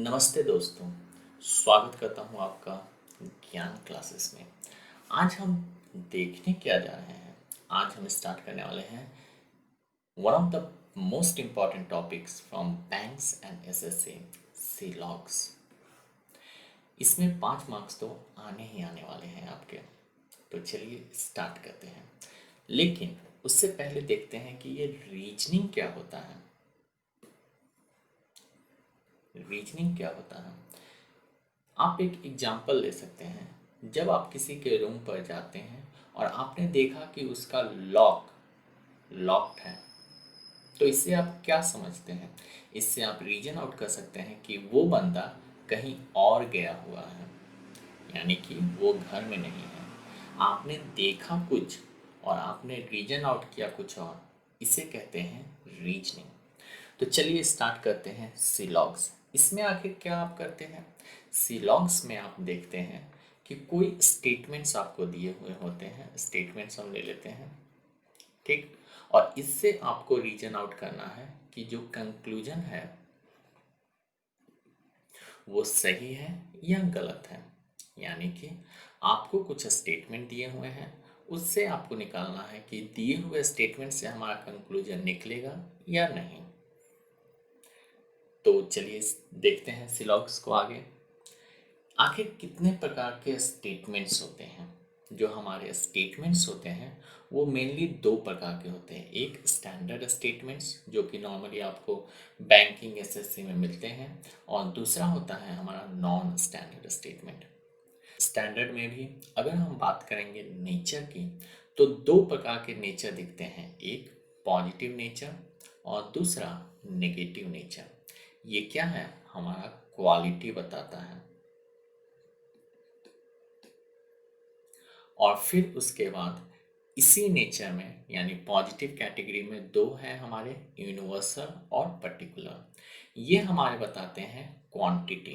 नमस्ते दोस्तों। स्वागत करता हूँ आपका ज्ञान क्लासेस में। आज हम देखने क्या जा रहे हैं। आज हम स्टार्ट करने वाले हैं one of the most important topics from banks and SSC, सी लॉग्स। इसमें 5 मार्क्स तो आने ही आने वाले हैं आपके। तो चलिए स्टार्ट करते हैं, लेकिन उससे पहले देखते हैं कि ये रीजनिंग क्या होता है। रीजनिंग क्या होता है, आप एक एग्जाम्पल ले सकते हैं। जब आप किसी के रूम पर जाते हैं और आपने देखा कि उसका लॉक लॉक्ड है, तो इससे आप क्या समझते हैं? इससे आप रीजन आउट कर सकते हैं कि वो बंदा कहीं और गया हुआ है, यानी कि वो घर में नहीं है। आपने देखा कुछ और आपने रीजन आउट किया कुछ और, इसे कहते हैं रीजनिंग। तो चलिए स्टार्ट करते हैं सीलॉग्स। इसमें आखिर क्या आप करते हैं? सीलॉग्स में आप देखते हैं कि कोई स्टेटमेंट्स आपको दिए हुए होते हैं। स्टेटमेंट्स हम ले लेते हैं, ठीक। और इससे आपको रीजन आउट करना है कि जो कंक्लूजन है वो सही है या गलत है। यानी कि आपको कुछ स्टेटमेंट दिए हुए हैं, उससे आपको निकालना है कि दिए हुए स्टेटमेंट से हमारा कंक्लूजन निकलेगा या नहीं। तो चलिए देखते हैं सिलॉग्स को आगे। आखिर कितने प्रकार के स्टेटमेंट्स होते हैं? जो हमारे स्टेटमेंट्स होते हैं वो मेनली 2 प्रकार के होते हैं। एक स्टैंडर्ड स्टेटमेंट्स जो कि नॉर्मली आपको बैंकिंग एसएससी में मिलते हैं, और दूसरा होता है हमारा नॉन स्टैंडर्ड स्टेटमेंट। स्टैंडर्ड में भी अगर हम बात करेंगे नेचर की, तो 2 प्रकार के नेचर दिखते हैं। एक पॉजिटिव नेचर और दूसरा नेगेटिव नेचर। ये क्या है? हमारा क्वालिटी बताता है। और फिर उसके बाद इसी नेचर में यानी पॉजिटिव कैटेगरी में 2 हैं हमारे, यूनिवर्सल और पर्टिकुलर। ये हमारे बताते हैं क्वांटिटी।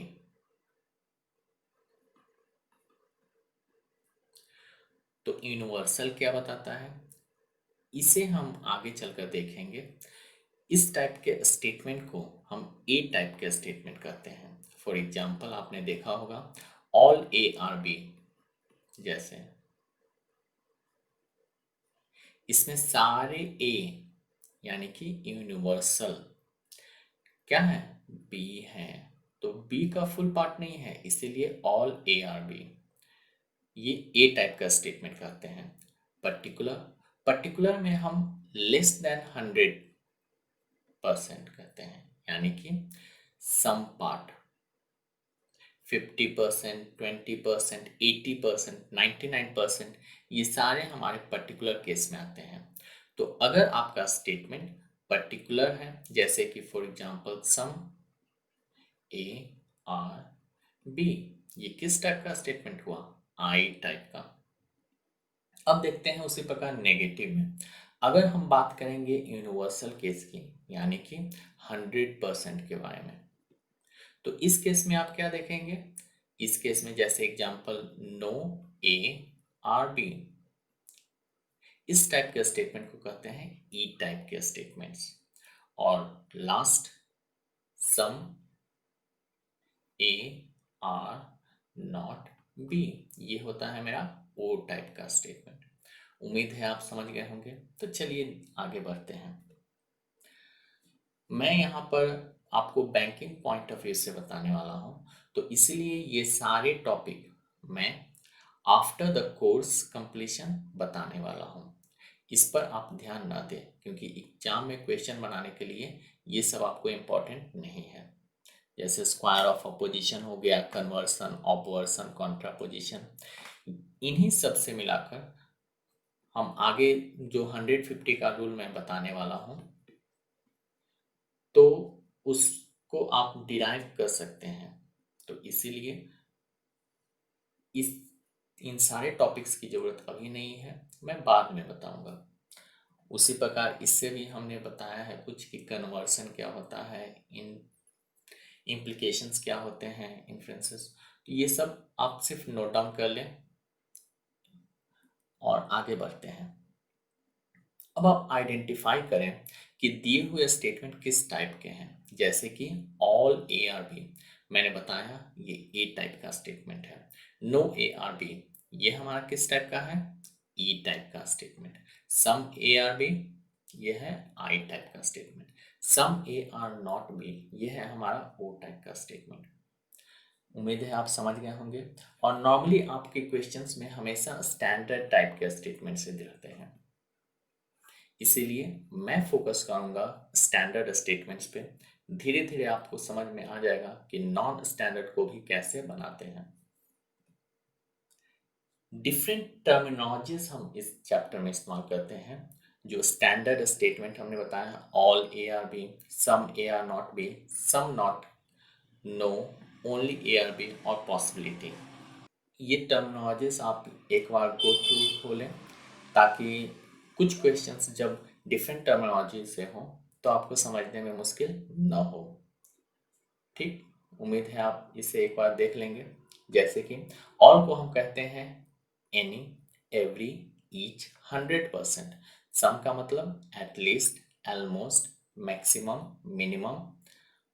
तो यूनिवर्सल क्या बताता है, इसे हम आगे चलकर देखेंगे। इस टाइप के स्टेटमेंट को हम ए टाइप के स्टेटमेंट कहते हैं। फॉर एग्जाम्पल आपने देखा होगा ऑल ए आर बी, जैसे इसमें सारे ए यानी कि यूनिवर्सल क्या है, बी है। तो बी का फुल पार्ट नहीं है, इसीलिए ऑल ए आर बी। ये ए टाइप का स्टेटमेंट कहते हैं। पर्टिकुलर, पर्टिकुलर में हम लेस देन 100% कहते हैं, यानी कि सम पार्ट 50%, 20%, 80%, 99%, ये सारे हमारे पर्टिकुलर केस में आते हैं। तो अगर आपका स्टेटमेंट पर्टिकुलर है, जैसे कि for example some A are B, ये किस टाइप का स्टेटमेंट हुआ? आई टाइप का। अब देखते हैं उसी प्रकार नेगेटिव में। अगर हम बात करेंगे यूनिवर्सल केस की, यानी कि 100% के बारे में, तो इस केस में आप क्या देखेंगे? इस केस में जैसे example no A are B, इस टाइप के स्टेटमेंट को कहते हैं ई टाइप के स्टेटमेंट्स। और last some A are not B, ये होता है मेरा ओ टाइप का स्टेटमेंट। उम्मीद है आप समझ गए होंगे। तो चलिए आगे बढ़ते हैं। मैं यहाँ पर आपको बैंकिंग पॉइंट ऑफ व्यू से बताने वाला हूँ, तो इसलिए ये सारे टॉपिक मैं आफ्टर द कोर्स कंप्लीशन बताने वाला हूँ। इस पर आप ध्यान ना दें, क्योंकि एग्जाम में क्वेश्चन बनाने के लिए ये सब आपको इम्पोर्टेंट नहीं है। जैसे स्क्वायर ऑफ अपोजिशन हो गया, कन्वर्सन, ऑपवर्सन, कॉन्ट्रापोजिशन, इन्हीं सब से मिलाकर हम आगे जो 150 का रूल मैं बताने वाला हूँ, तो उसको आप डिराइव कर सकते हैं। तो इसीलिए इस इन सारे टॉपिक्स की ज़रूरत अभी नहीं है, मैं बाद में बताऊंगा। उसी प्रकार इससे भी हमने बताया है कुछ कि कन्वर्सन क्या होता है, इन इम्प्लीकेशंस क्या होते हैं, इन्फ्रेंसेस। तो ये सब आप सिर्फ नोट डाउन कर लें और आगे बढ़ते हैं। अब आप आइडेंटिफाई करें कि दिए हुए स्टेटमेंट किस टाइप के हैं। जैसे कि ऑल ए आर बी, मैंने बताया ये ए टाइप का स्टेटमेंट है। नो ए आर बी, ये हमारा किस टाइप का है? ई टाइप का statement. Some A are B, ये है आई टाइप का statement. Some A are not B, ये है हमारा ओ टाइप का स्टेटमेंट। उम्मीद है आप समझ गए होंगे। और नॉर्मली आपके क्वेश्चंस में हमेशा स्टैंडर्ड टाइप के स्टेटमेंट से रहते हैं, इसीलिए मैं फोकस करूंगा स्टैंडर्ड स्टेटमेंट्स पे। धीरे धीरे आपको समझ में आ जाएगा कि नॉन स्टैंडर्ड को भी कैसे बनाते हैं। डिफरेंट टर्मिनोलॉजीज हम इस चैप्टर में इस्तेमाल करते हैं। जो स्टैंडर्ड स्टेटमेंट हमने बताया, all A are B, some A are not B, some not, no, only A are B और पॉसिबिलिटी। ये टर्मिनोलॉजीज आप एक बार गो थ्रू हो लें, ताकि कुछ क्वेश्चंस जब डिफरेंट टर्मिनोलॉजी से हों तो आपको समझने में मुश्किल न हो। ठीक, उम्मीद है आप इसे एक बार देख लेंगे। जैसे कि ऑल को हम कहते हैं एनी, एवरी, ईच, 100%। सम का मतलब at least, almost, maximum, minimum,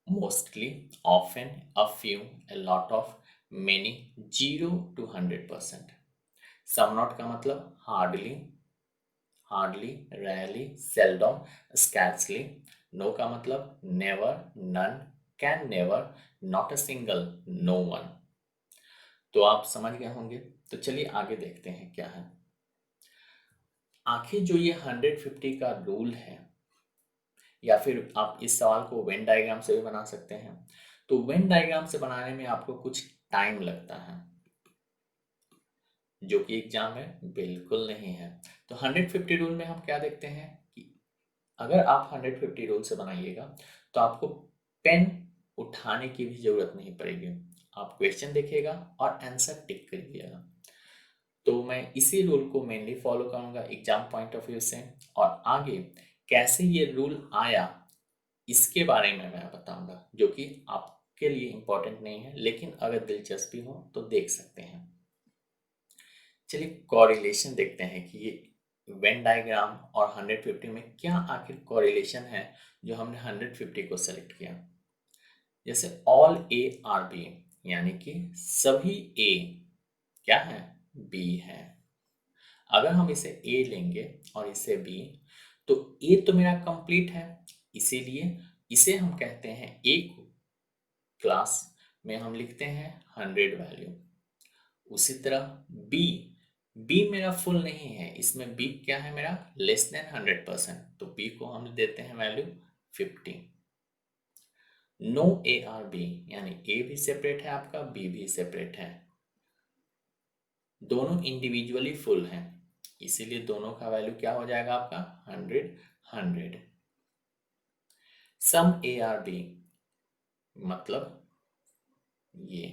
mostly, often, a few, a lot of, many, 0 to 100%। Some not का मतलब hardly, hardly, rarely, seldom, scarcely। No का मतलब never, none, can never, not a single, no one। तो आप समझ गए होंगे। तो चलिए आगे देखते हैं क्या है। आखिर जो ये 150 का रूल है, या फिर आप इस सवाल को वेन डायग्राम से भी बना सकते हैं। तो वेन डायग्राम से बनाने में आपको कुछ टाइम लगता है, जो कि एग्जाम में बिल्कुल नहीं है। तो 150 रूल में हम क्या देखते हैं कि अगर आप 150 रूल से बनाइएगा तो आपको पेन उठाने की भी जरूरत नहीं पड़ेगी। आप क्वेश्चन देखिएगा और आंसर टिक करिएगा। तो मैं इसी रूल को मेनली फॉलो करूंगा एग्जाम पॉइंट ऑफ व्यू से, और आगे कैसे ये रूल आया इसके बारे में मैं बताऊंगा, जो कि आपके लिए इंपॉर्टेंट नहीं है, लेकिन अगर दिलचस्पी हो तो देख सकते हैं। चलिए कोरिलेशन देखते हैं कि ये वेन डायग्राम और 150 में क्या आखिर कोरिलेशन है जो हमने 150 को सेलेक्ट किया। जैसे ऑल ए आर बी, यानी कि सभी ए क्या है? बी है। अगर हम इसे ए लेंगे और इसे बी, तो ए तो मेरा कंप्लीट है, इसीलिए इसे हम कहते हैं ए को क्लास में हम लिखते हैं 100 वैल्यू। उसी तरह बी, बी मेरा फुल नहीं है, इसमें बी क्या है मेरा? लेस देन 100%, तो बी को हम देते हैं value 50। No A are B, यानी ए भी सेपरेट है आपका, बी भी सेपरेट है, दोनों इंडिविजुअली फुल हैं, इसीलिए दोनों का वैल्यू क्या हो जाएगा आपका? 100, 100। सम ए आर बी मतलब ये,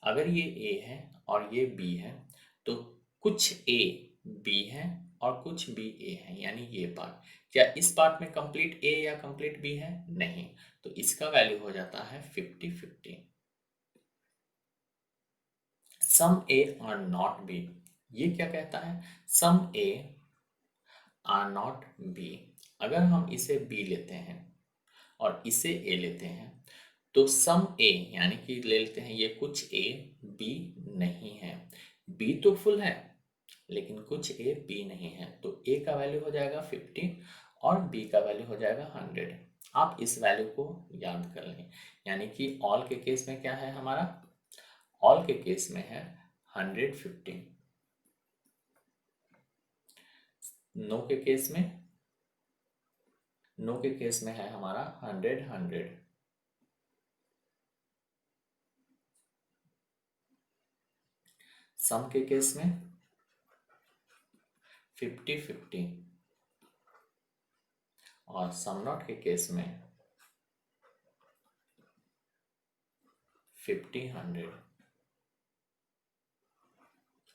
अगर ये ए है और ये बी है, तो कुछ ए बी है और कुछ बी ए है, यानी ये पार्ट। क्या इस पार्ट में कंप्लीट ए या कंप्लीट बी है? नहीं, तो इसका वैल्यू हो जाता है 50-50। सम ए आर नॉट बी, ये क्या कहता है? सम ए आर नॉट बी, अगर हम इसे बी लेते हैं और इसे ए लेते हैं, तो सम ए यानी कि ले लेते हैं ये कुछ ए बी नहीं है। बी तो फुल है लेकिन कुछ ए बी नहीं है, तो ए का वैल्यू हो जाएगा 50 और बी का वैल्यू हो जाएगा 100। आप इस वैल्यू को याद कर लें, यानी कि ऑल के केस में क्या है हमारा? ऑल के केस में है 150। नो के केस में, नो के केस में है हमारा 100-100। सम के केस में 50-50 और सम नॉट के केस में 50-100।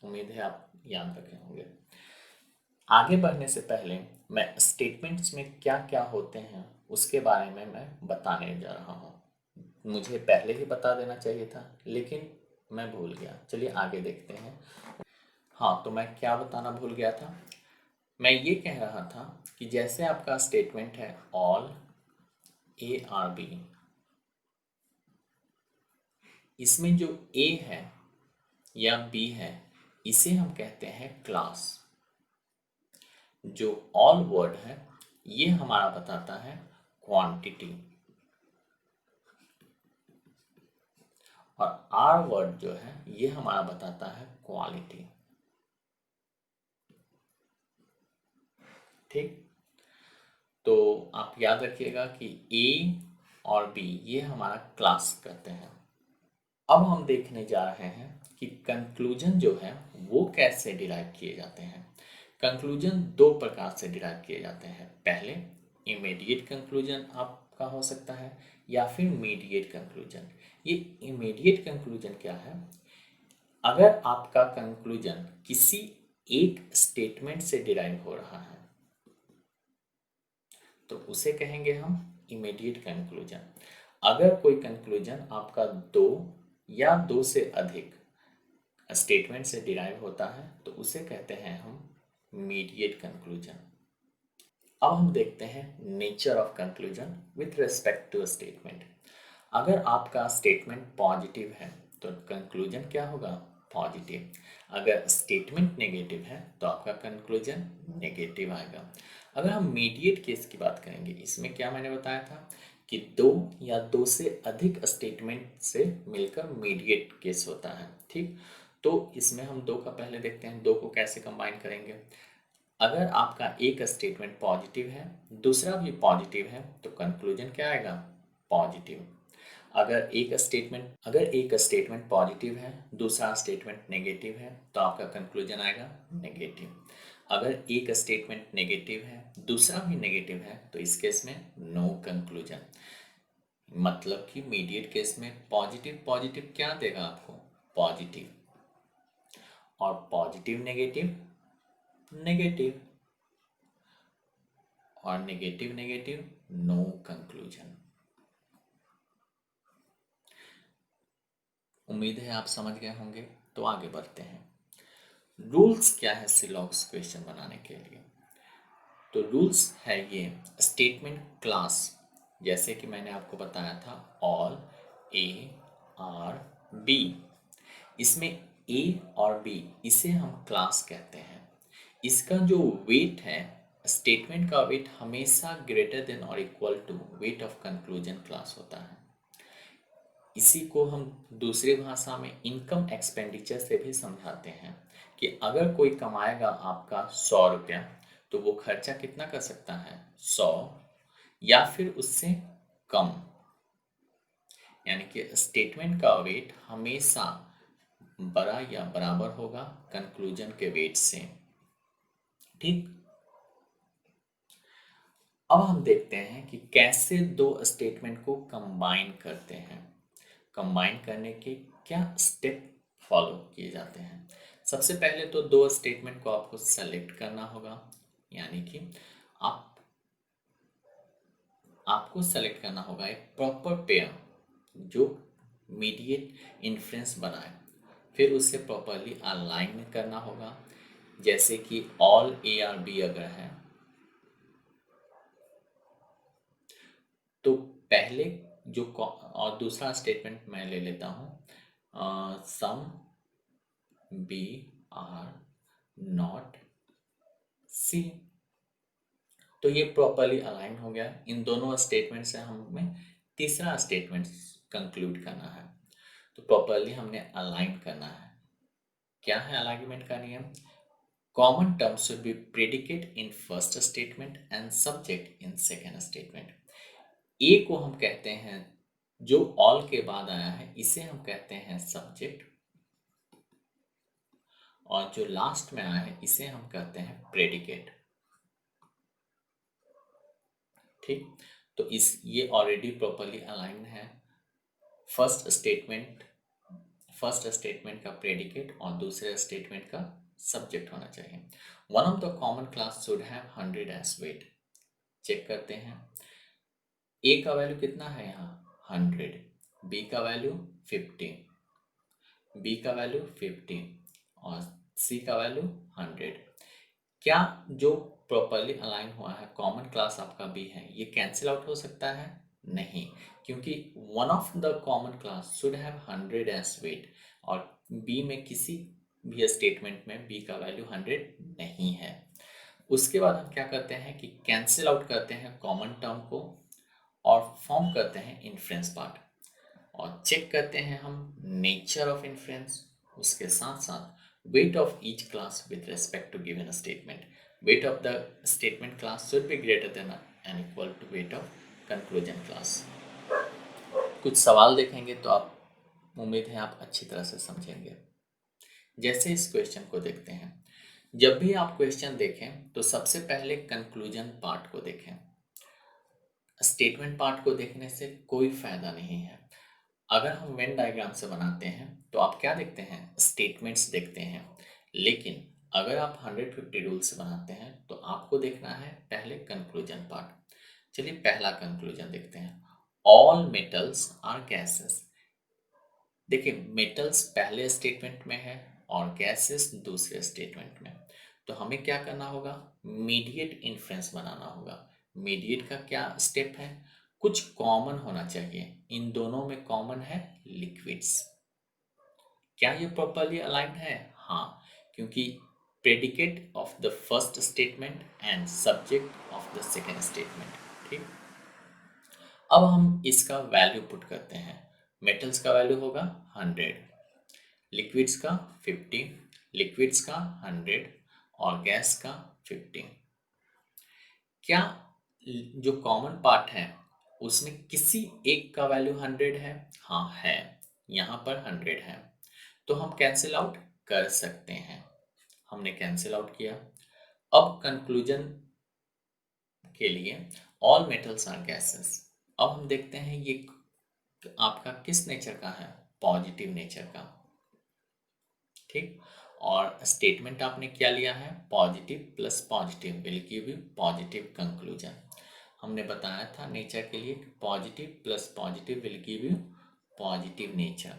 उम्मीद है आप याद रखे होंगे। आगे बढ़ने से पहले मैं स्टेटमेंट्स में क्या क्या होते हैं उसके बारे में मैं बताने जा रहा हूँ। मुझे पहले ही बता देना चाहिए था, लेकिन मैं भूल गया। चलिए आगे देखते हैं। हाँ, तो मैं क्या बताना भूल गया था? मैं ये कह रहा था कि जैसे आपका स्टेटमेंट है ऑल ए आर बी, इसमें जो ए है या बी है, इसे हम कहते हैं क्लास। जो ऑल वर्ड है, ये हमारा बताता है क्वांटिटी, और आर वर्ड जो है ये हमारा बताता है क्वालिटी। ठीक, तो आप याद रखिएगा कि ए और बी ये हमारा क्लास कहते हैं। अब हम देखने जा रहे हैं कि कंक्लूजन जो है वो कैसे डिराइव किए जाते हैं। कंक्लूजन दो प्रकार से डिराइव किए जाते हैं। पहले इमीडिएट कंक्लूजन आपका हो सकता है, या फिर मीडिएट कंक्लूजन। ये इमीडिएट कंक्लूजन क्या है? अगर आपका कंक्लूजन किसी एक स्टेटमेंट से डिराइव हो रहा है तो उसे कहेंगे हम इमीडिएट कंक्लूजन। अगर कोई कंक्लूजन आपका दो या दो से अधिक स्टेटमेंट से डिराइव होता है तो उसे कहते हैं हम मीडिएट कंक्लूजन। अब हम देखते हैं nature of conclusion with respect to statement. अगर आपका स्टेटमेंट पॉजिटिव है तो कंक्लूजन क्या होगा? पॉजिटिव। अगर स्टेटमेंट नेगेटिव है तो आपका कंक्लूजन नेगेटिव आएगा। अगर हम मीडिएट केस की बात करेंगे, इसमें क्या मैंने बताया था कि दो या दो से अधिक स्टेटमेंट से मिलकर मीडिएट केस होता है। ठीक, तो इसमें हम दो का पहले देखते हैं, दो को कैसे कंबाइन करेंगे। अगर आपका एक स्टेटमेंट पॉजिटिव है, दूसरा भी पॉजिटिव है, तो कंक्लूजन क्या आएगा? पॉजिटिव। अगर एक स्टेटमेंट पॉजिटिव है, दूसरा स्टेटमेंट नेगेटिव है, तो आपका कंक्लूजन आएगा नेगेटिव। अगर एक स्टेटमेंट नेगेटिव है, दूसरा भी नेगेटिव है, तो इस केस में नो कंक्लूजन। मतलब कि मीडिएट केस में पॉजिटिव पॉजिटिव क्या देगा आपको? पॉजिटिव। और पॉजिटिव नेगेटिव नेगेटिव, और नेगेटिव नेगेटिव नो कंक्लूजन। उम्मीद है आप समझ गए होंगे। तो आगे बढ़ते हैं। रूल्स क्या है सिलॉक्स क्वेश्चन बनाने के लिए? तो रूल्स है ये स्टेटमेंट क्लास, जैसे कि मैंने आपको बताया था ऑल, ए, आर, बी। इसमें ए और बी इसे हम क्लास कहते हैं। इसका जो वेट है, स्टेटमेंट का वेट हमेशा ग्रेटर देन और equal to weight of conclusion class होता है। इसी को हम दूसरी भाषा में इनकम एक्सपेंडिचर से भी समझाते हैं कि अगर कोई कमाएगा आपका 100 रुपया, तो वो खर्चा कितना कर सकता है? 100 या फिर उससे कम। यानी कि स्टेटमेंट का वेट हमेशा बड़ा या बराबर होगा कंक्लूजन के वेट से। ठीक, अब हम देखते हैं कि कैसे दो स्टेटमेंट को कंबाइन करते हैं। कंबाइन करने के क्या स्टेप फॉलो किए जाते हैं? सबसे पहले तो दो स्टेटमेंट को आपको सेलेक्ट करना होगा, यानी कि आप आपको सेलेक्ट करना होगा एक प्रॉपर पेयर जो मीडिएट इन्फ्रेंस बनाए। फिर उसे प्रॉपरली अलाइन करना होगा, जैसे कि ऑल ए आर बी अगर है तो पहले और दूसरा स्टेटमेंट मैं ले लेता हूँ, सम बी आर नॉट सी। तो ये प्रॉपरली अलाइन हो गया। इन दोनों स्टेटमेंट से हमें तीसरा स्टेटमेंट कंक्लूड करना है, तो प्रॉपरली हमने अलाइन करना है। क्या है अलाइनमेंट का नियम? Common term should be predicate in first statement and subject in second statement. A को हम कहते हैं, जो ऑल के बाद आया है इसे हम कहते हैं सब्जेक्ट, और जो लास्ट में आया है इसे हम कहते हैं प्रेडिकेट। ठीक, तो इस ये ऑलरेडी प्रॉपरली अलाइन है। फर्स्ट स्टेटमेंट फर्स्ट स्टेटमेंट का प्रेडिकेट और दूसरे स्टेटमेंट का सब्जेक्ट होना चाहिए। One of the common class should have 100 as weight. Check करते हैं, ए का वैल्यू कितना है यहाँ? 100, बी का वैल्यू 50, बी का वैल्यू 50 और सी का वैल्यू 100। क्या जो प्रॉपरली अलाइन हुआ है कॉमन क्लास आपका बी है, ये कैंसिल आउट हो सकता है? नहीं, क्योंकि one of the common class should have 100 as weight, और बी में किसी भी स्टेटमेंट में बी का वैल्यू 100 नहीं है। उसके बाद हम क्या करते हैं कि कैंसिल आउट करते हैं कॉमन टर्म को और फॉर्म करते हैं इन्फ्रेंस पार्ट, और चेक करते हैं हम नेचर ऑफ इन्फ्रेंस, उसके साथ साथ weight of each class with respect to given statement. Weight of the statement class should be greater than and equal to weight of conclusion class. कुछ सवाल देखेंगे तो आप, उम्मीद है आप अच्छी तरह से समझेंगे। जैसे इस क्वेश्चन को देखते हैं, जब भी आप क्वेश्चन देखें तो सबसे पहले कंक्लूजन पार्ट को देखें। स्टेटमेंट पार्ट को देखने से कोई फायदा नहीं है। अगर हम वेन डायग्राम से बनाते हैं तो आप क्या देखते हैं, स्टेटमेंट्स देखते हैं। लेकिन अगर आप 150 रूल से बनाते हैं तो आपको देखना है पहले कंक्लूजन पार्ट। चलिए पहला कंक्लूजन देखते हैं। All metals are gases. देखिए मेटल्स पहले स्टेटमेंट में है और गैसेस दूसरे स्टेटमेंट में, तो हमें क्या करना होगा, मीडिएट इन्फ्रेंस बनाना होगा। मीडिएट का क्या स्टेप है, कुछ कॉमन होना चाहिए। इन दोनों में कॉमन है लिक्विड्स। क्या ये प्रॉपर्ली अलाइंड है? हाँ, क्योंकि predicate of the first statement and subject of the second statement. ठीक, अब हम इसका वैल्यू पुट करते हैं। मेटल्स का वैल्यू होगा 100, लिक्विड्स का 50, लिक्विड्स का 100 और गैस का 50। क्या जो कॉमन पार्ट है उसमें किसी एक का वैल्यू 100 है? हाँ है, यहाँ पर 100 है, तो हम कैंसिल आउट कर सकते हैं। हमने कैंसिल आउट किया। अब कंक्लूजन के लिए ऑल मेटल्स आर गैसेस। अब हम देखते हैं ये आपका किस नेचर का है, पॉजिटिव नेचर का। ठीक, और स्टेटमेंट आपने क्या लिया है, positive plus positive will give you positive conclusion. हमने बताया था नेचर के लिए positive plus positive will give you positive nature.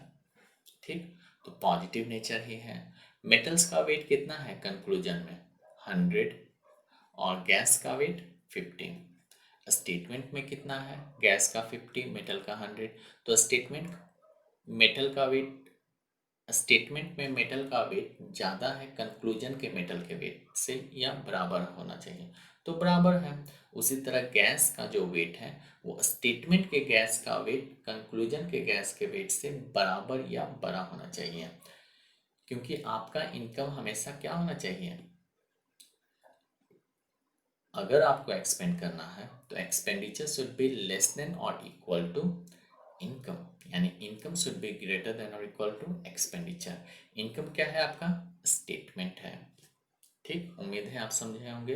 ठीक, तो पॉजिटिव नेचर ही है। मेटल्स का वेट कितना है कंक्लूजन में, 100 और गैस का वेट 50। स्टेटमेंट में कितना है, गैस का 50, मेटल का 100, तो स्टेटमेंट मेटल का वेट, स्टेटमेंट में मेटल का वेट ज़्यादा है कंक्लूजन के मेटल के वेट से, या बराबर होना चाहिए, तो बराबर है। उसी तरह गैस का जो वेट है वो स्टेटमेंट के गैस का वेट कंक्लूजन के गैस के वेट से बराबर या बड़ा होना चाहिए, क्योंकि आपका इनकम हमेशा क्या होना चाहिए, अगर आपको एक्सपेंड करना है तो expenditure should be less than और इक्वल टू इनकम, यानी income should be greater than और इक्वल टू एक्सपेंडिचर। इनकम क्या है आपका, स्टेटमेंट है। ठीक, उम्मीद है आप समझे होंगे।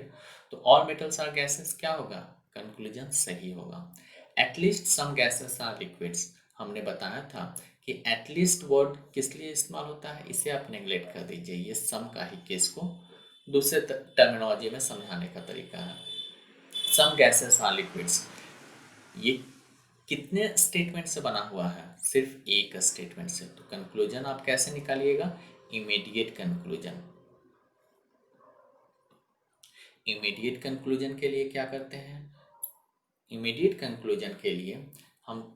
तो ऑल मेटल्स आर गैसेस क्या होगा, कंक्लूजन सही होगा। At least some gases are liquids, हमने बताया था कि एटलीस्ट वर्ड किस लिए इस्तेमाल होता है, इसे आप नेग्लेक्ट कर दीजिए, ये सम का ही केस को दूसरे टर्मिनोलॉजी में समझाने का तरीका है। सम गैसेस आर लिक्विड्स, ये कितने स्टेटमेंट से बना हुआ है, सिर्फ एक स्टेटमेंट से, तो कंक्लूजन आप कैसे निकालिएगा, इमीडिएट कंक्लूजन। इमीडिएट कंक्लूजन के लिए क्या करते हैं, इमीडिएट कंक्लूजन के लिए हम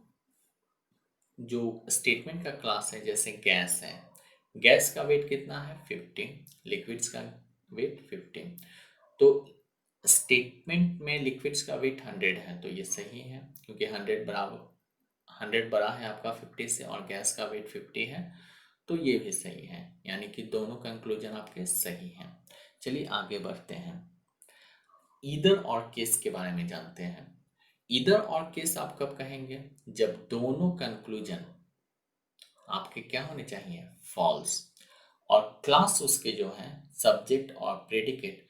जो स्टेटमेंट का क्लास है, जैसे गैस है, गैस का वेट कितना है 50, लिक्विड्स का वेट 15, तो स्टेटमेंट में लिक्विड्स का वेट 100 है, तो ये सही है क्योंकि 100 बराबर 100 बड़ा है आपका 50 से, और गैस का वेट 50 है, तो ये भी सही है, यानी कि दोनों कंक्लूजन आपके सही हैं। चलिए आगे बढ़ते हैं, ईदर और केस के बारे में जानते हैं। ईदर और केस आप कब कहेंगे, जब दोनों कंक्लूजन आपके क्या होने चाहिए, फॉल्स, और क्लास उसके जो है सब्जेक्ट और predicate,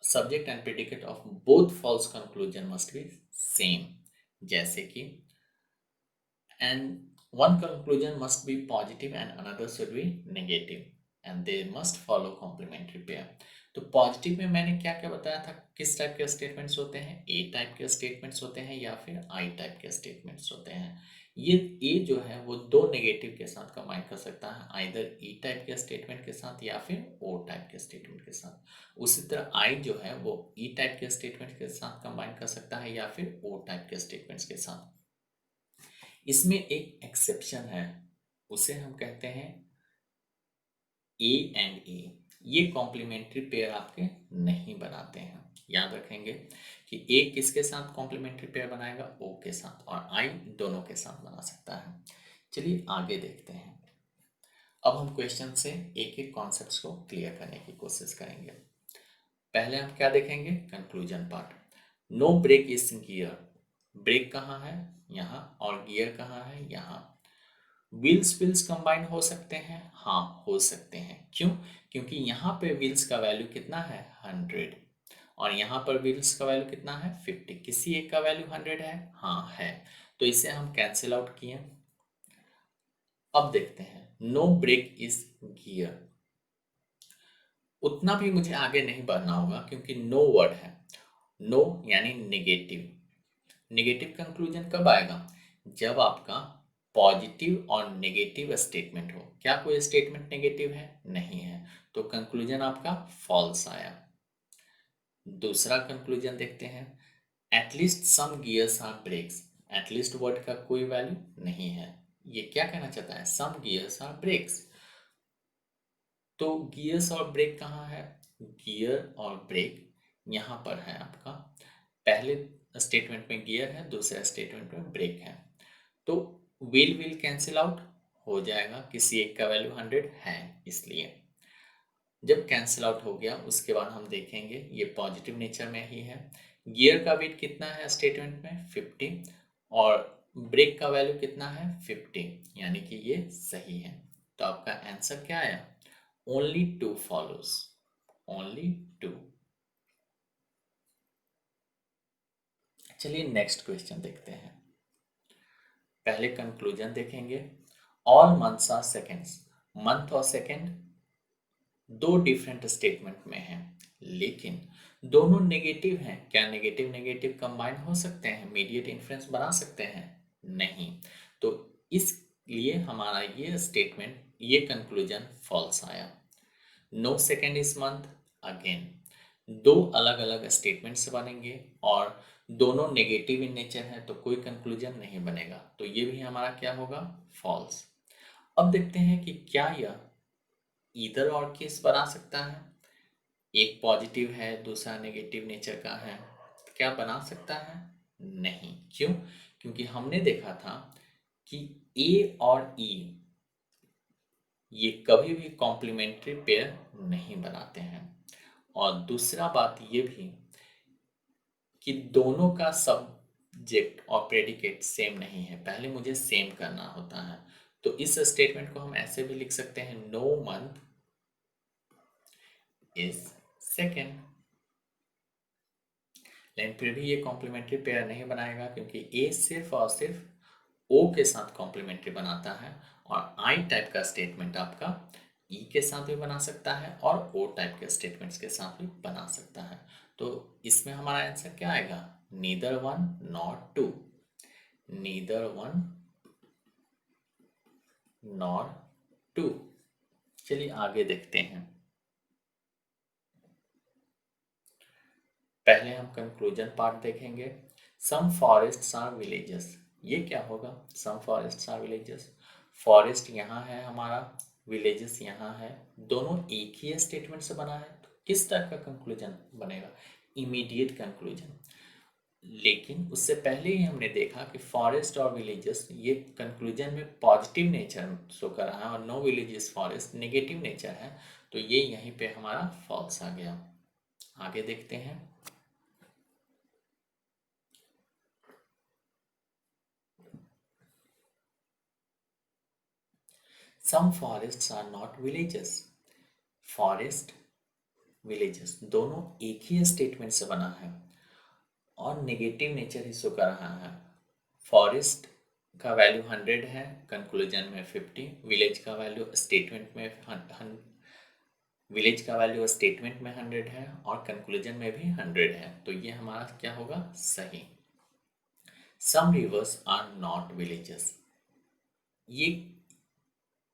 subject and predicate of both false conclusion must be same. जैसे कि and one conclusion must be positive and another should be negative and they must follow complementary pair। तो positive में मैंने क्या क्या बताया था, किस टाइप के स्टेटमेंट्स होते हैं, ए टाइप के स्टेटमेंट्स होते हैं या फिर आई टाइप के स्टेटमेंट्स होते हैं। ये ए जो है वो दो नेगेटिव के साथ कंबाइन कर सकता है, आइदर ई टाइप के स्टेटमेंट के साथ या फिर ओ टाइप के स्टेटमेंट के साथ। उसी तरह आई जो है वो ई टाइप के स्टेटमेंट के साथ कंबाइन कर सकता है या फिर ओ टाइप के स्टेटमेंट्स के साथ। इसमें एक एक्सेप्शन है, उसे हम कहते हैं ए एंड ए। ये कॉम्प्लीमेंट्री पेयर आपके नहीं बनाते हैं। याद रखेंगे कि ए किसके साथ कॉम्प्लीमेंट्री पेयर बनाएगा, ओ के साथ, और आई दोनों के साथ बना सकता है। चलिए आगे देखते हैं। अब हम क्वेश्चन से एक एक कॉन्सेप्ट्स को क्लियर करने की कोशिश करेंगे। पहले हम क्या देखेंगे, conclusion part. No brake is gear. Brake कहाँ है, यहाँ, और गियर कहाँ है, यहाँ। व्हील्स व्हील्स कंबाइन हो सकते हैं, हाँ हो सकते हैं। क्यों, क्योंकि यहाँ पे व्हील्स का वैल्यू कितना है 100, और यहाँ पर व्हील्स का वैल्यू कितना है 50। किसी एक का वैल्यू 100 है, हाँ है, तो इसे हम कैंसिल आउट किए। अब देखते हैं नो ब्रेक इज गियर। उतना भी मुझे आगे नहीं बढ़ना होगा क्योंकि नो वर्ड है। नो यानी नेगेटिव। नेगेटिव कंक्लूजन कब आएगा, जब आपका पॉजिटिव और नेगेटिव स्टेटमेंट हो। क्या कोई स्टेटमेंट नेगेटिव है, नहीं है, तो कंक्लूजन आपका फॉल्स आया। दूसरा कंक्लूजन देखते हैं, at least some gears are brakes. At least word का कोई वैल्यू नहीं है। ये क्या कहना चाहता है, सम गियर्स आर ब्रेक्स। तो गियर्स और ब्रेक कहाँ है, गियर और ब्रेक यहाँ पर है आपका। पहले स्टेटमेंट में गियर है, दूसरे स्टेटमेंट में ब्रेक है। तो विल विल कैंसिल आउट हो जाएगा, किसी एक का वैल्यू 100 है इसलिए। जब कैंसिल आउट हो गया उसके बाद हम देखेंगे ये पॉजिटिव नेचर में ही है। गियर का वेट कितना है स्टेटमेंट में 50, और ब्रेक का वैल्यू कितना है 50, यानी कि ये सही है। तो आपका आंसर क्या आया, ओनली 2 फॉलोज, ओनली 2। चलिए नेक्स्ट क्वेश्चन देखते हैं। पहले कंक्लूजन देखेंगे। All months are seconds. Month और सेकेंड दो डिफरेंट स्टेटमेंट में हैं, लेकिन दोनों नेगेटिव हैं। क्या नेगेटिव नेगेटिव कंबाइन हो सकते हैं, इमीडिएट इन्फ्रेंस बना सकते हैं, नहीं। तो इसलिए हमारा ये स्टेटमेंट, ये कंक्लूजन फॉल्स आया। नो सेकेंड इस मंथ, अगेन दो अलग अलग स्टेटमेंट्स बनेंगे और दोनों नेगेटिव इन नेचर है, तो कोई कंक्लूजन नहीं बनेगा, तो ये भी हमारा क्या होगा, फॉल्स। अब देखते हैं कि क्या यह ईदर और केस बना सकता है। एक पॉजिटिव है, दूसरा नेगेटिव नेचर का है, क्या बना सकता है, नहीं। क्यों, क्योंकि हमने देखा था कि ए और ई ये कभी भी कॉम्प्लीमेंट्री पेयर नहीं बनाते हैं। और दूसरा बात ये भी कि दोनों का सब्जेक्ट और प्रेडिकेट सेम नहीं है, पहले मुझे सेम करना होता है। तो इस स्टेटमेंट को हम ऐसे भी लिख सकते हैं, नो मंथ इज सेकेंड। लेकिन फिर भी ये कॉम्प्लीमेंट्री पेयर नहीं बनाएगा क्योंकि ए सिर्फ और सिर्फ ओ के साथ कॉम्प्लीमेंट्री बनाता है, और आई टाइप का स्टेटमेंट आपका ई के साथ भी बना सकता है और ओ टाइप के स्टेटमेंट्स के साथ भी बना सकता है। तो इसमें हमारा आंसर क्या आएगा, neither one not two, neither one not two. चलिए आगे देखते हैं। पहले हम कंक्लूजन पार्ट देखेंगे। Some forests are villages. ये क्या होगा, some forests are villages. Forest यहाँ है हमारा, विलेजेस यहाँ है, दोनों एक ही स्टेटमेंट से बना है, तो किस टाइप का कंक्लूजन बनेगा, इमीडिएट कंक्लूजन। लेकिन उससे पहले ही हमने देखा कि फॉरेस्ट और विलेजेस ये कंक्लूजन में पॉजिटिव नेचर शो कर रहा है और no villages forest negative nature है, तो ये यहीं पे हमारा फॉल्स आ गया। आगे देखते हैं। Some forests are not villages. Forest villages दोनों एक ही स्टेटमेंट से बना है और नेगेटिव नेचर ही शो कर रहा है। फॉरेस्ट का वैल्यू 100 है, कंक्लूजन में 50। विलेज का वैल्यू स्टेटमेंट में विलेज का वैल्यू स्टेटमेंट में 100 है और कंक्लूजन में भी 100 है, तो ये हमारा क्या होगा, सही। सम रिवर्स आर नॉट विलेजेस। ये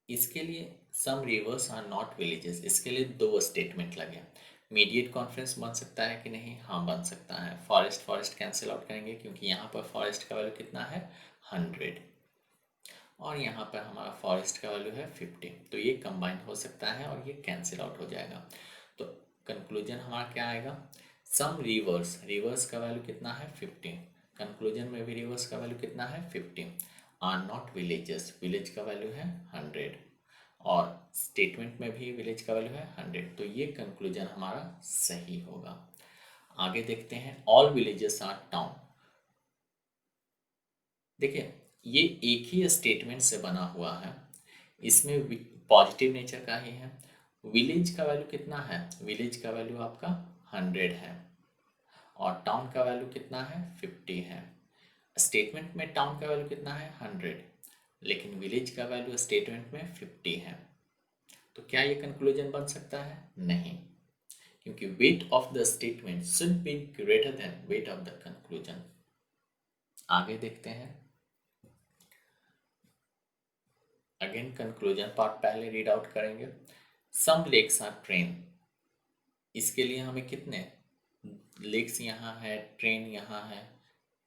इसके लिए सम रिवर्स आर नॉट विलेजेस, इसके लिए दो स्टेटमेंट लगे। मीडिएट कॉन्फ्रेंस बन सकता है कि नहीं, हाँ बन सकता है। फॉरेस्ट फॉरेस्ट कैंसिल आउट करेंगे क्योंकि यहाँ पर फॉरेस्ट का वैल्यू कितना है 100 और यहाँ पर हमारा फॉरेस्ट का वैल्यू है 50, तो ये कंबाइन हो सकता है और ये कैंसिल आउट हो जाएगा। तो कंक्लूजन हमारा क्या आएगा, सम रिवर्स, रिवर्स का वैल्यू कितना है 50, कंक्लूजन में भी रिवर्स का वैल्यू कितना है 50, आर नॉट विलेजेस, विलेज का वैल्यू है 100 और स्टेटमेंट में भी विलेज का वैल्यू है 100, तो ये कंक्लूजन हमारा सही होगा। आगे देखते हैं, ऑल विलेजेस आर टाउन। देखिए ये एक ही स्टेटमेंट से बना हुआ है, इसमें पॉजिटिव नेचर का ही है। विलेज का वैल्यू कितना है, विलेज का वैल्यू आपका 100 है और टाउन का वैल्यू कितना है 50 है। स्टेटमेंट में टाउन का वैल्यू कितना है 100, लेकिन विलेज का वैल्यू स्टेटमेंट में 50 है। तो क्या ये कंक्लूजन बन सकता है, नहीं, क्योंकि wait of the statement should be greater then wait of the conclusion. आगे देखते हैं, अगेन कंक्लूजन पार्ट पहले रीड आउट करेंगे। सम लेक्स आर ट्रेन, इसके लिए हमें कितने लेक्स यहाँ है, ट्रेन यहाँ है,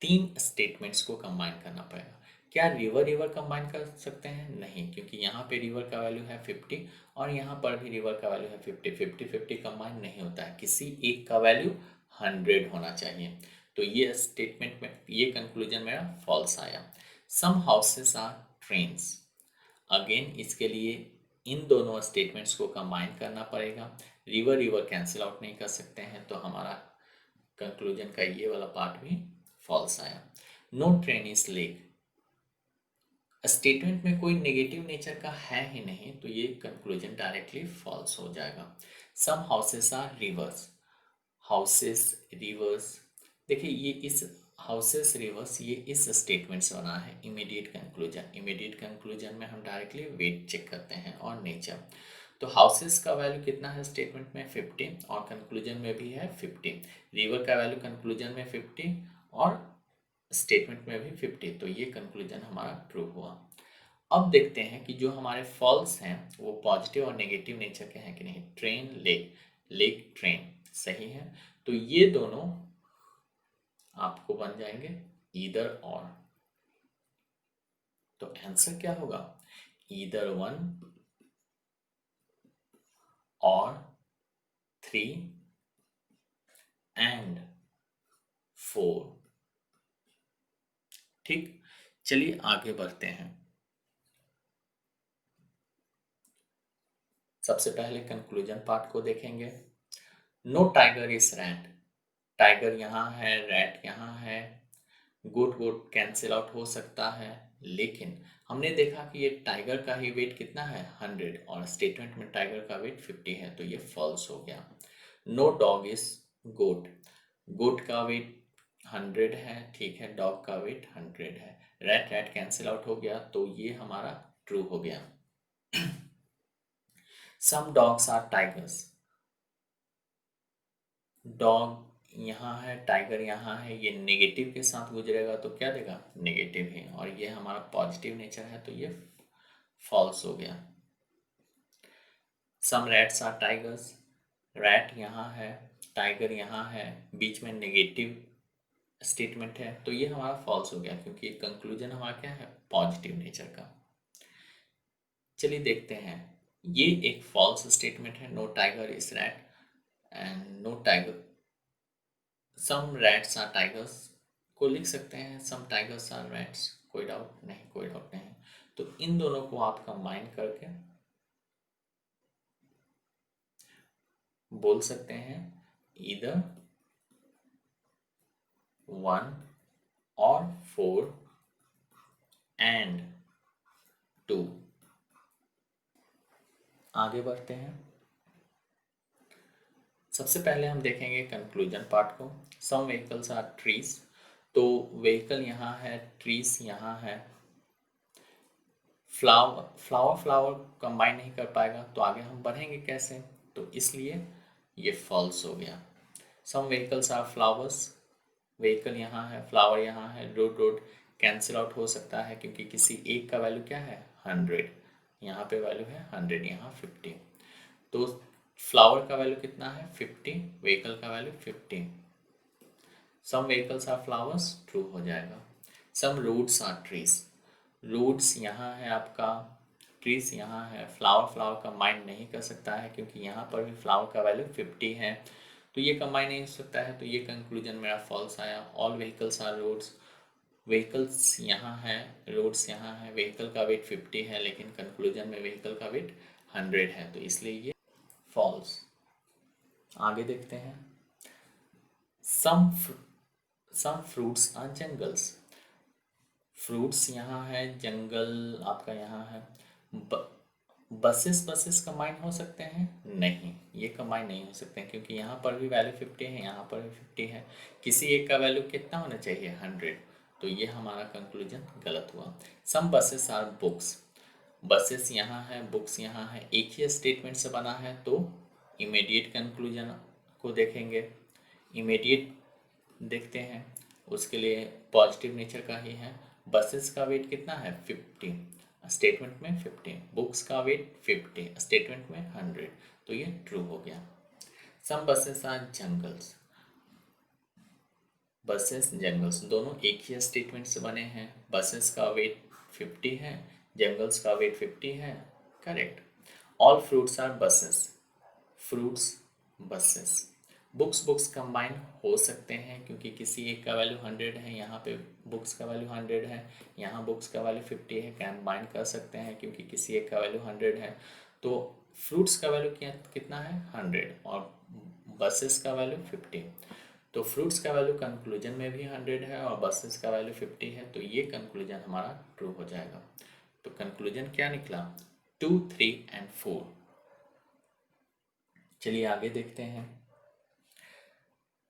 तीन स्टेटमेंट्स को कंबाइन करना पड़ेगा। क्या रिवर रिवर कंबाइन कर सकते हैं, नहीं, क्योंकि यहाँ पे रिवर का वैल्यू है 50 और यहाँ पर भी रिवर का वैल्यू है 50, 50 50 कंबाइन नहीं होता है, किसी एक का वैल्यू 100 होना चाहिए। तो ये स्टेटमेंट में, ये कंक्लूजन मेरा फॉल्स आया। सम हाउसेस आर ट्रेन्स, अगेन इसके लिए इन दोनों स्टेटमेंट्स को कंबाइन करना पड़ेगा, रिवर रिवर कैंसिल आउट नहीं कर सकते हैं, तो हमारा कंक्लूजन का ये वाला पार्ट भी फॉल्स आया। No train is lake, statement में कोई नेगेटिव नेचर का है ही नहीं, तो ये कंक्लूजन डायरेक्टली फॉल्स हो जाएगा। Some houses are rivers, houses rivers, देखिए ये इस हाउसेस रिवर्स ये इस स्टेटमेंट से बना है। इमीडिएट कंक्लूजन, इमीडिएट कंक्लूजन में हम डायरेक्टली वेट चेक करते हैं और नेचर। तो हाउसेस का वैल्यू कितना है स्टेटमेंट में 50 और कंक्लूजन में भी है 50, रिवर का वैल्यू कंक्लूजन में 50 और स्टेटमेंट में भी 50, तो ये कंक्लूजन हमारा ट्रू हुआ। अब देखते हैं कि जो हमारे फॉल्स हैं वो पॉजिटिव और नेगेटिव नेचर के हैं कि नहीं। ट्रेन लेक, लेक ट्रेन सही है, तो ये दोनों आपको बन जाएंगे ईदर और। तो आंसर क्या होगा, ईदर 1 और 3 एंड 4। ठीक, चलिए आगे बढ़ते हैं। सबसे पहले कंक्लूजन पार्ट को देखेंगे। No tiger is rat, tiger यहाँ है, रैट यहाँ है, गोट गोट कैंसिल आउट हो सकता है, लेकिन हमने देखा कि ये टाइगर का ही वेट कितना है 100 और स्टेटमेंट में टाइगर का वेट 50 है, तो ये फॉल्स हो गया। नो डॉग इज गोट, गोट का वेट 100 है, ठीक है, डॉग का वेट 100 है, रैट रैट कैंसिल आउट हो गया, तो ये हमारा ट्रू हो गया। Some dogs are tigers, dog यहाँ है, टाइगर यहाँ है, ये नेगेटिव के साथ गुजरेगा तो क्या देगा, नेगेटिव ही, और ये हमारा पॉजिटिव नेचर है, तो ये फॉल्स हो गया। सम रैट्स आर टाइगर्स, रैट यहाँ है, टाइगर यहाँ है, बीच में नेगेटिव स्टेटमेंट है, तो ये हमारा फॉल्स हो गया, क्योंकि कंक्लूजन हमारा क्या है, पॉजिटिव नेचर का। चलिए देखते हैं, ये एक फॉल्स स्टेटमेंट है, no tiger is rat and no tiger, some rats are tigers को लिख सकते हैं, सम टाइगर्स आर रैट्स, कोई डाउट नहीं, कोई डाउट नहीं। तो इन दोनों को आप कंबाइन करके बोल सकते हैं इधर 1 और 4 एंड 2। आगे बढ़ते हैं, सबसे पहले हम देखेंगे कंक्लूजन पार्ट को। सम व्हीकल्स आर ट्रीज, तो व्हीकल यहाँ है, ट्रीज यहाँ है, फ्लावर फ्लावर फ्लावर कंबाइन नहीं कर पाएगा, तो आगे हम बढ़ेंगे कैसे, तो इसलिए ये फॉल्स हो गया। सम व्हीकल्स आर फ्लावर्स, व्हीकल यहाँ है, फ्लावर यहाँ है, रोड रोड कैंसिल आउट हो सकता है क्योंकि किसी एक का वैल्यू क्या है 100, यहाँ पे वैल्यू है 100, यहाँ 50। तो फ्लावर का वैल्यू कितना है 50, व्हीकल का value 50। Some vehicles are flowers, true हो जाएगा। Some roots are trees, roots यहाँ है आपका, ट्रीज यहाँ है। फ्लावर का माइंड नहीं कर सकता है क्योंकि यहाँ पर भी फ्लावर का वैल्यू 50 है, तो ये कंबाइन नहीं हो सकता है, तो ये कंक्लूजन मेरा फॉल्स आया। All vehicles are roads, vehicles यहाँ है, रोड्स यहाँ है, व्हीकल का वेट 50 है, लेकिन कंक्लूजन में व्हीकल का वेट 100 है, तो इसलिए ये फॉल्स। आगे देखते हैं। Some fruits are jungles, fruits यहाँ है, जंगल आपका यहाँ है। बसेस कंबाइन हो सकते हैं? नहीं, ये कंबाइन नहीं हो सकते हैं क्योंकि यहाँ पर भी वैल्यू 50 है, यहाँ पर भी 50 है। किसी एक का वैल्यू कितना होना चाहिए 100, तो ये हमारा कंक्लूजन गलत हुआ। सम बसेस आर बुक्स, बसेस यहाँ है, बुक्स यहाँ है, एक ही स्टेटमेंट से बना है, तो इमीडिएट कंक्लूजन को देखेंगे। इमीडिएट देखते हैं, उसके लिए पॉजिटिव नेचर का ही है। बसेस का वेट कितना है 50, स्टेटमेंट में 50, बुक्स का वेट 50, स्टेटमेंट में 100, तो ये ट्रू हो गया। Some buses are jungles, buses jungles दोनों एक ही स्टेटमेंट से बने हैं। बसेस का वेट 50 है, जंगल्स का वेट 50 है, correct. All fruits are buses, fruits buses. Books combine हो सकते हैं क्योंकि किसी एक का वैल्यू 100 है, यहाँ पे बुक्स का वैल्यू 100 है, यहाँ बुक्स का वैल्यू 50 है, कंबाइन कर सकते हैं क्योंकि किसी एक का वैल्यू 100 है। तो फ्रूट्स का वैल्यू कितना है 100 और बसेस का वैल्यू 50, तो फ्रूट्स का वैल्यू कंक्लूजन में भी 100 है और बसेस का वैल्यू 50 है, तो ये कंक्लूजन हमारा ट्रू हो जाएगा। तो कंक्लूजन क्या निकला 2, 3 एंड 4। चलिए आगे देखते हैं।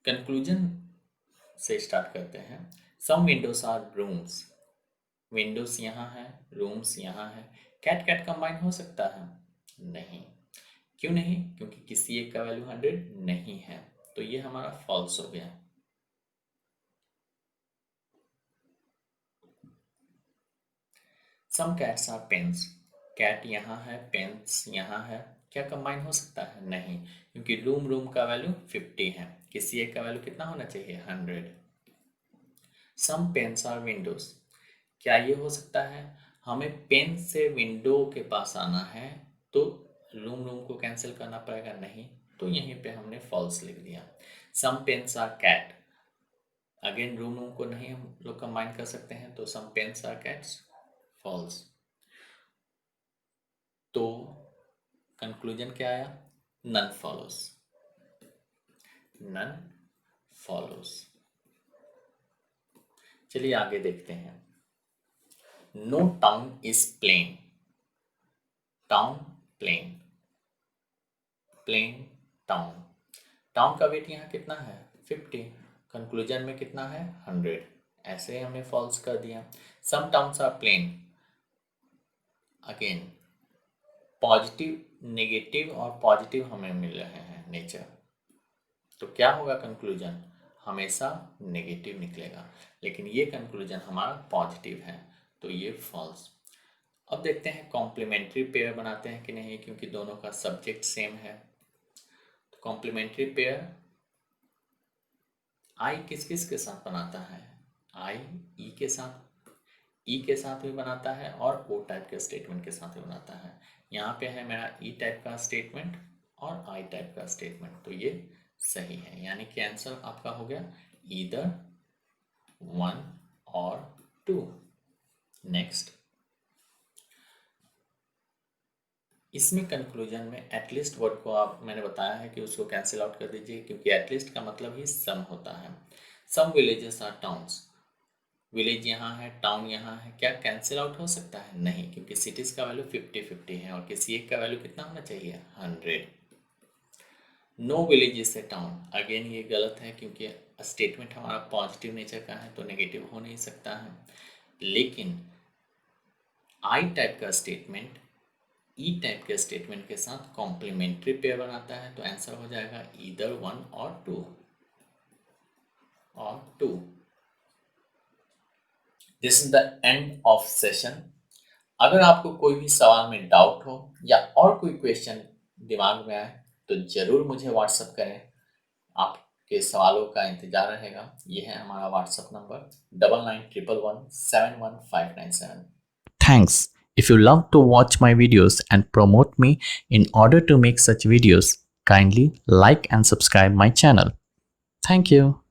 कंक्लूजन से स्टार्ट करते हैं। सम विंडोज आर रूम्स, विंडोज यहाँ है, रूम्स यहाँ है। कैट कैट कंबाइन हो सकता है? नहीं। क्यों नहीं? क्योंकि किसी एक का वैल्यू 100 नहीं है, तो ये हमारा फॉल्स हो गया। Some cats are pens, cat यहाँ है, पेन्स यहाँ है, क्या कंबाइन हो सकता है? नहीं, क्योंकि रूम का वैल्यू 50 है, किसी एक का वैल्यू कितना होना चाहिए 100। सम पेन्स आर विंडोज, क्या ये हो सकता है? हमें पेन से विंडो के पास आना है, तो रूम को कैंसिल करना पड़ेगा, नहीं, तो यहीं पे हमने फॉल्स लिख दिया। Some pens are cat, again rule को नहीं हम लोग कंबाइन कर सकते हैं, तो some pens are cats, false. तो कंक्लूजन क्या आया? None follows, none follows. चलिए आगे देखते हैं। No town is plain, town plain, plain town, town का वेट यहाँ कितना है 50, कंक्लूजन में कितना है 100, ऐसे हमने फॉल्स कर दिया। Some towns are plain, again positive negative और पॉजिटिव हमें मिल रहे हैं नेचर, तो क्या होगा कंक्लूजन? हमेशा नेगेटिव निकलेगा, लेकिन ये कंक्लूजन हमारा पॉजिटिव है, तो ये फॉल्स। अब देखते हैं कॉम्प्लीमेंट्री पेयर बनाते हैं कि नहीं, क्योंकि दोनों का सब्जेक्ट सेम है। तो कॉम्प्लीमेंट्री पेयर आई किस किस के साथ बनाता है? आई ई के साथ, ई के साथ भी बनाता है और ओ टाइप के स्टेटमेंट के साथ भी बनाता है। यहाँ पे है मेरा ई टाइप का स्टेटमेंट और आई टाइप का स्टेटमेंट, तो ये सही है, यानी कि आंसर आपका हो गया ईदर 1 और 2। नेक्स्ट, इसमें कंक्लूजन में एटलीस्ट वर्ड को आप मैंने बताया है कि उसको कैंसिल आउट कर दीजिए, क्योंकि एटलीस्ट का मतलब ही सम होता है। Some villages are towns, village यहाँ है, टाउन यहाँ है, क्या कैंसिल आउट हो सकता है? नहीं, क्योंकि सिटीज का वैल्यू 50-50 है और किसी एक का वैल्यू कितना होना चाहिए 100। No village is a town, again ये गलत है क्योंकि स्टेटमेंट हमारा पॉजिटिव नेचर का है, तो नेगेटिव हो नहीं सकता है। लेकिन आई टाइप का स्टेटमेंट ई टाइप के स्टेटमेंट के साथ कॉम्प्लीमेंट्री पेयर बनाता है, तो आंसर हो जाएगा ईदर 1 और 2 और 2। This is the end of session. अगर आपको कोई भी सवाल में डाउट हो या और कोई क्वेश्चन दिमाग में आए तो ज़रूर मुझे व्हाट्सअप करें। आपके सवालों का इंतज़ार रहेगा। ये है हमारा WhatsApp number 9911171597। Thanks. If you love to watch my videos and promote me in order to make such videos, kindly like and subscribe my channel. Thank you.